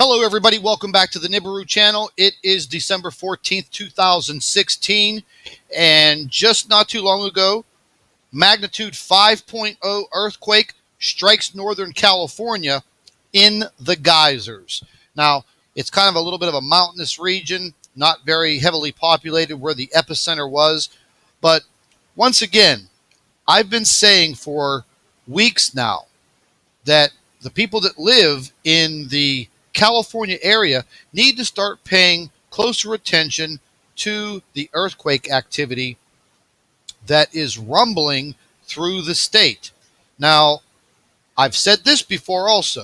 Hello, everybody. Welcome back to the Nibiru channel. It is December 14th, 2016, and just not too long ago, magnitude 5.0 earthquake strikes Northern California in the geysers. Now, it's kind of a little bit of a mountainous region, not very heavily populated where the epicenter was, but once again, I've been saying for weeks now that the people that live in the California area need to start paying closer attention to the earthquake activity that is rumbling through the state. Now, I've said this before also.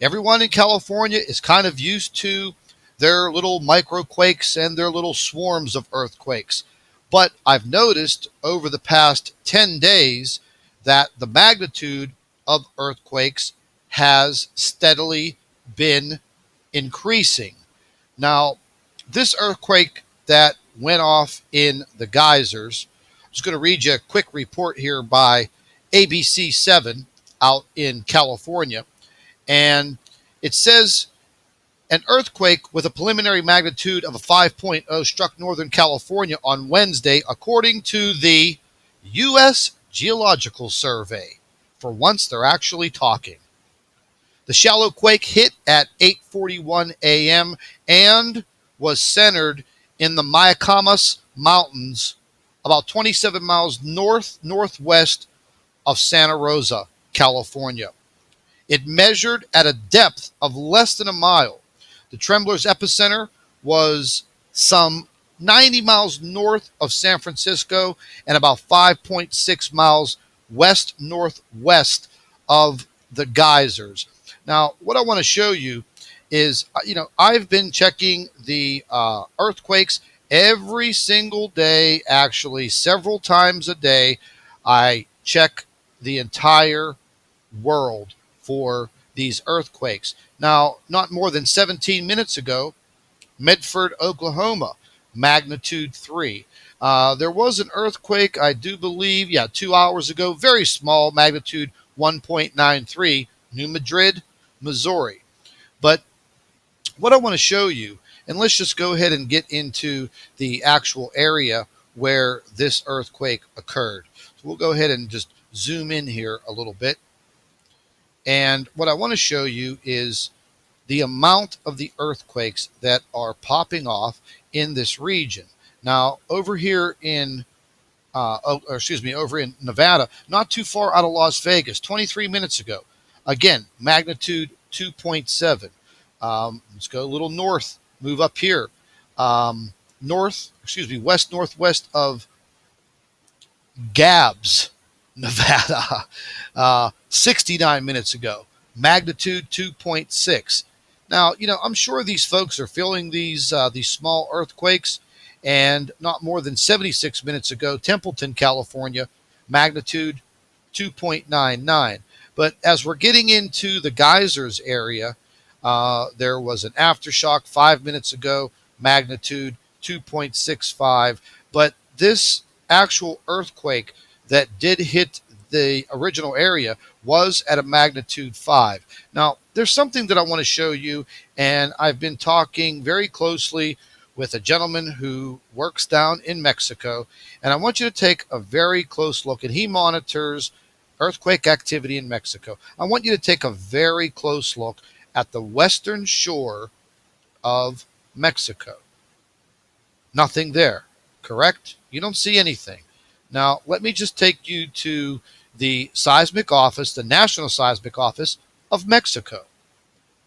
Everyone in California is kind of used to their little microquakes and their little swarms of earthquakes. But I've noticed over the past 10 days that the magnitude of earthquakes has steadily been increasing. Now, this earthquake that went off in the geysers, I'm just going to read you a quick report here by ABC 7 out in California. And it says an earthquake with a preliminary magnitude of a 5.0 struck Northern California on Wednesday, according to the U.S. Geological Survey. For once, they're actually talking. The shallow quake hit at 8:41 a.m. and was centered in the Mayacamas Mountains, about 27 miles northwest of Santa Rosa, California. It measured at a depth of less than a mile. The trembler's epicenter was some 90 miles north of San Francisco and about 5.6 miles west-northwest of the geysers. Now, what I want to show you is, I've been checking the earthquakes every single day, actually, several times a day. I check the entire world for these earthquakes. Now, not more than 17 minutes ago, Medford, Oklahoma, magnitude 3. There was an earthquake, I do believe, 2 hours ago, very small, magnitude 1.93, New Madrid, Missouri. But what I want to show you, and let's just go ahead and get into the actual area where this earthquake occurred. So we'll go ahead and just zoom in here a little bit. And what I want to show you is the amount of the earthquakes that are popping off in this region. Now, over here in over in Nevada, not too far out of Las Vegas, 23 minutes ago. Again, magnitude 2.7. Let's go a little north, move up here. West-northwest of Gabs, Nevada, 69 minutes ago, magnitude 2.6. Now, I'm sure these folks are feeling these small earthquakes, and not more than 76 minutes ago, Templeton, California, magnitude 2.99. But as we're getting into the geysers area, there was an aftershock 5 minutes ago, magnitude 2.65. But this actual earthquake that did hit the original area was at a magnitude 5. Now, there's something that I want to show you, and I've been talking very closely with a gentleman who works down in Mexico, and I want you to take a very close look, and he monitors earthquake activity in Mexico. I want you to take a very close look at the western shore of Mexico. Nothing there, correct? You don't see anything. Now, let me just take you to the seismic office, the National Seismic Office of Mexico.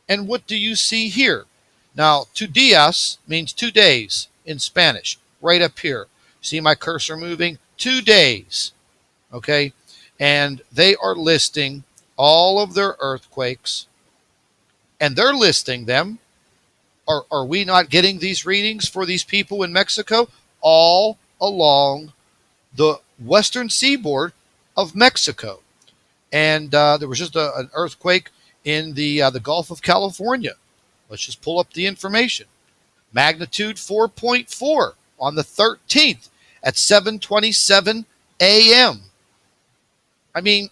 And what do you see here? Now, 2 días means 2 days in Spanish, right up here. See my cursor moving? 2 days, okay? And they are listing all of their earthquakes, and they're listing them. Are we not getting these readings for these people in Mexico? All along the western seaboard of Mexico. And there was just an earthquake in the Gulf of California. Let's just pull up the information. Magnitude 4.4 on the 13th at 7:27 a.m. I mean,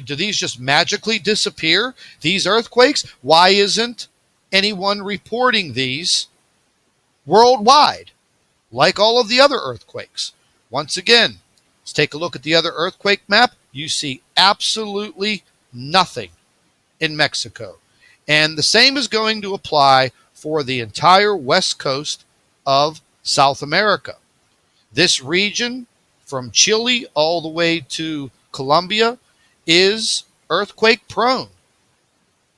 do these just magically disappear? These earthquakes? Why isn't anyone reporting these worldwide, like all of the other earthquakes. Once again, let's take a look at the other earthquake map. You see absolutely nothing in Mexico. And the same is going to apply for the entire west coast of South America. This region, from Chile all the way to Colombia, is earthquake prone.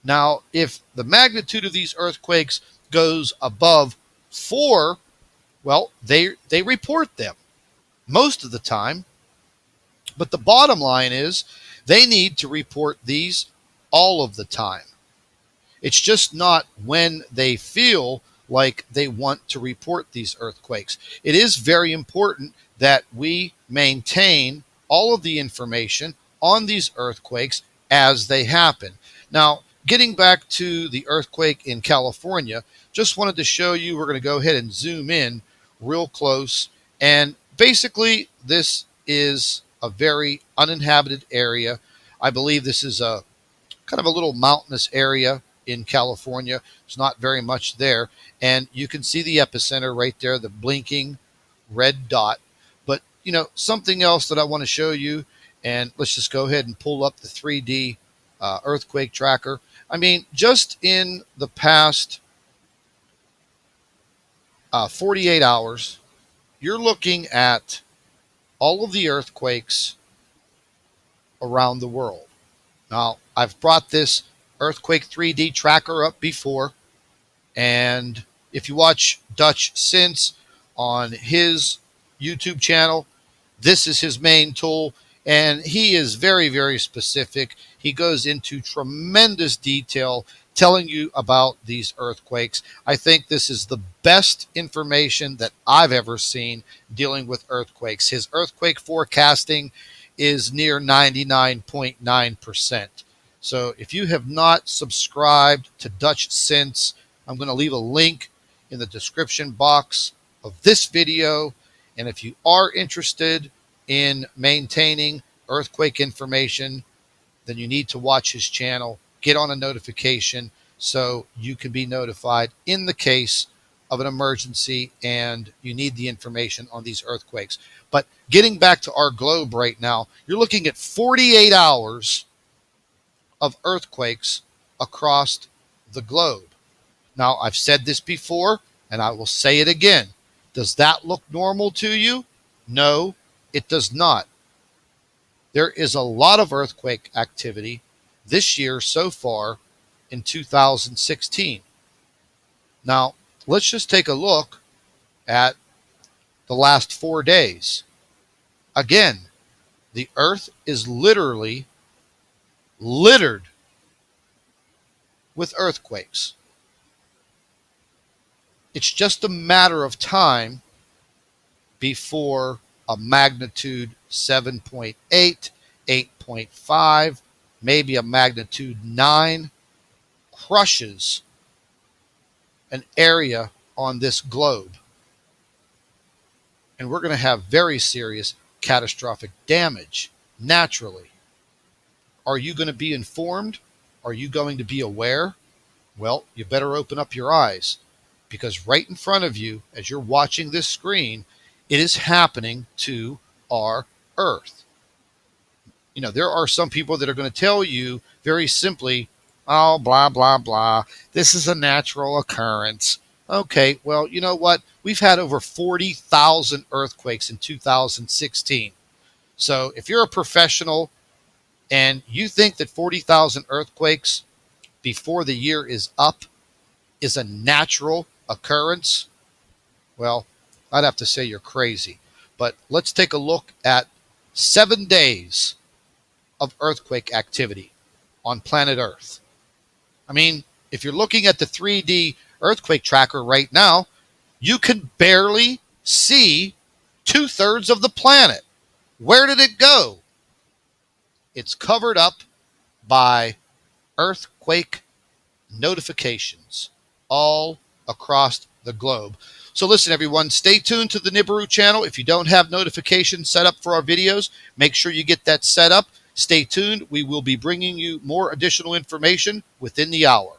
Now, if the magnitude of these earthquakes goes above 4, well, they report them most of the time. But the bottom line is they need to report these all of the time. It's just not when they feel like they want to report these earthquakes. It is very important that we maintain all of the information on these earthquakes as they happen. Now, getting back to the earthquake in California, just wanted to show you, we're going to go ahead and zoom in real close. And basically, this is a very uninhabited area. I believe this is a kind of a little mountainous area in California. There's not very much there. And you can see the epicenter right there, the blinking red dot. But, something else that I want to show you, and let's just go ahead and pull up the 3D earthquake tracker. I mean, just in the past 48 hours, you're looking at all of the earthquakes around the world. Now, I've brought this earthquake 3D tracker up before, and if you watch Dutch Since on his YouTube channel, this is his main tool, and he is very, very specific. He goes into tremendous detail telling you about these earthquakes. I think this is the best information that I've ever seen dealing with earthquakes. His earthquake forecasting is near 99.9%. So if you have not subscribed to Dutch Since, I'm going to leave a link in the description box of this video. And if you are interested in maintaining earthquake information, then you need to watch his channel, get on a notification so you can be notified in the case of an emergency and you need the information on these earthquakes. But getting back to our globe right now, you're looking at 48 hours of earthquakes across the globe. Now, I've said this before, and I will say it again. Does that look normal to you? No, it does not. There is a lot of earthquake activity this year so far in 2016. Now, let's just take a look at the last 4 days. Again, the earth is literally littered with earthquakes. It's just a matter of time before a magnitude 7.8, 8.5, maybe a magnitude 9 crushes an area on this globe. And we're going to have very serious catastrophic damage naturally. Are you going to be informed? Are you going to be aware? Well, you better open up your eyes, because right in front of you, as you're watching this screen, it is happening to our Earth. There are some people that are going to tell you very simply, oh, blah, blah, blah, this is a natural occurrence. Okay, well, you know what? We've had over 40,000 earthquakes in 2016. So if you're a professional and you think that 40,000 earthquakes before the year is up is a natural occurrence, well, I'd have to say you're crazy. But let's take a look at 7 days of earthquake activity on planet Earth. I mean, if you're looking at the 3D earthquake tracker right now, you can barely see 2/3 of the planet. Where did it go? It's covered up by earthquake notifications all across the globe. So listen, everyone, stay tuned to the Nibiru channel. If you don't have notifications set up for our videos, make sure you get that set up. Stay tuned. We will be bringing you more additional information within the hour.